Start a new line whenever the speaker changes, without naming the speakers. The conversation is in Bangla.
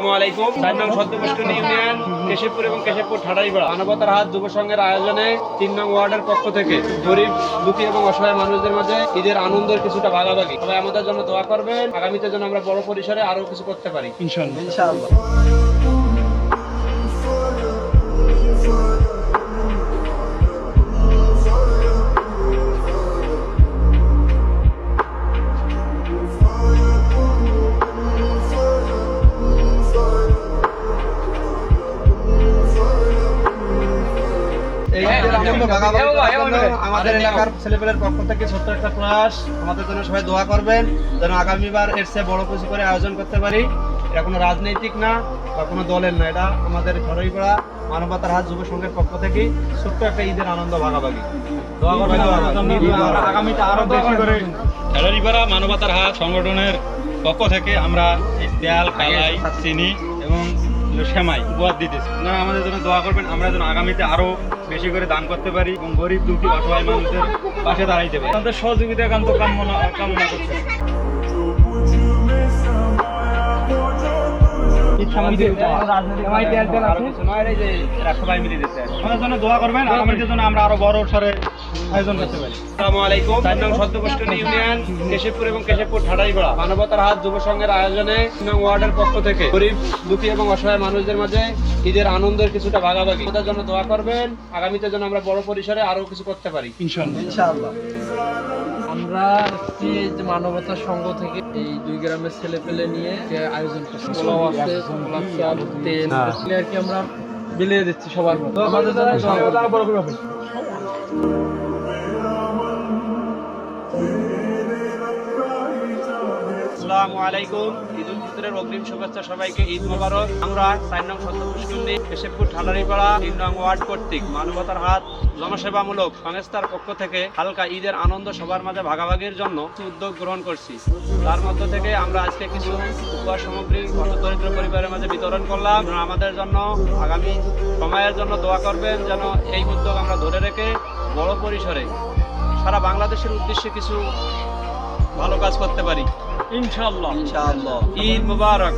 আসসালামু আলাইকুম। 4 নং সদ্যপুষ্করণী ইউনিয়ন কেশবপুর এবং কেশবপুর ঠাড়াইপাড়া মানবতার হাত যুব সংঘের আয়োজনে 3 নং ওয়ার্ডের পক্ষ থেকে গরিব দুঃখী এবং অসহায় মানুষদের মাঝে ঈদের আনন্দের কিছুটা ভাগাভাগি। সবাই আমাদের জন্য দোয়া করবেন, আগামীতে যেন আমরা বড় পরিসরে আরো কিছু করতে পারি ইনশাআল্লাহ। আমাদের এলাকার ছেলেপেলের পক্ষ থেকে ছোট্ট একটা প্রয়াস, আমাদের জন্য সবাই দোয়া করবেন যেন আগামীবার এর চেয়ে বড় কিছু করে আয়োজন করতে পারি। এটা কোনো রাজনৈতিক না বা কোনো দলের না, এটা আমাদের ঠাড়াইপাড়া মানবতার হাত যুব সংঘের পক্ষ থেকে ছোট্ট একটা ঈদের আনন্দ ভাগাভাগি। দোয়া করবেন আগামীতে আরো বেশি করে।
ঠাড়াইপাড়া মানবতার হাত সংগঠনের পক্ষ থেকে আমরা তেল, কালাই, চিনি এবং সেমাই উপহার দিতেছি। আপনারা আমাদের জন্য দোয়া করবেন, আমরা যেন আগামীতে আরো বেশি করে দান করতে পারি এবং গরিব দুঃখী অসহায় মানুষদের পাশে দাঁড়াইতে পারি। আমাদের সহযোগিতা একান্ত কামনা করতে। আমাদের জন্য দোয়া করবেন, আগামীতে জন্য আমরা আরো বড় সরে আয়োজন করতে পারি।
আসসালামু আলাইকুম। 4 নং সদ্যপুষ্করণী ইউনিয়ন কেশবপুর এবং কেশবপুর ঠাড়াইপাড়া মানবতার হাত যুব সংঘের আয়োজনে 3 নং ওয়ার্ডের পক্ষ থেকে গরিব দুঃখী এবং অসহায় মানুষদের মাঝে ঈদের আনন্দের কিছুটা ভাগাভাগি। আমাদের জন্য দোয়া করবেন, আগামীতে যেন আমরা বড় পরিসরে আরো কিছু করতে পারি ইনশাআল্লাহ।
আমরা যে মানবতার সংঘ থেকে এই 2 গ্রামের ছেলে পেলে নিয়ে আয়োজন করছি। পোলাও আছে, চাল, তেল আর কি আমরা বিলিয়ে দিচ্ছি সবার মধ্যে। আমাদের জন্য বড় করে হবে।
আসসালামু আলাইকুম। ঈদুল ফিতরের অগ্রিম শুভেচ্ছা সবাইকে, ঈদ মোবারক। আমরা 4 নং সদ্যপুষ্করণী কেশবপুর ঠাড়াইপাড়া 3 নং ওয়ার্ড কর্তৃক মানবতার হাত জনসেবামূলক সংস্থার পক্ষ থেকে হালকা ঈদের আনন্দ সবার মাঝে ভাগাভাগির জন্য উদ্যোগ গ্রহণ করছি। তার মধ্য থেকে আমরা আজকে কিছু উপহার সামগ্রী দরিদ্র পরিবারের মাঝে বিতরণ করলাম। আমাদের জন্য আগামী সময়ের জন্য দোয়া করবেন যেন এই উদ্যোগ আমরা ধরে রেখে বড় পরিসরে সারা বাংলাদেশের উদ্দেশ্যে কিছু ভালো কাজ করতে পারি ইনশাআল্লাহ। ঈদ মোবারক।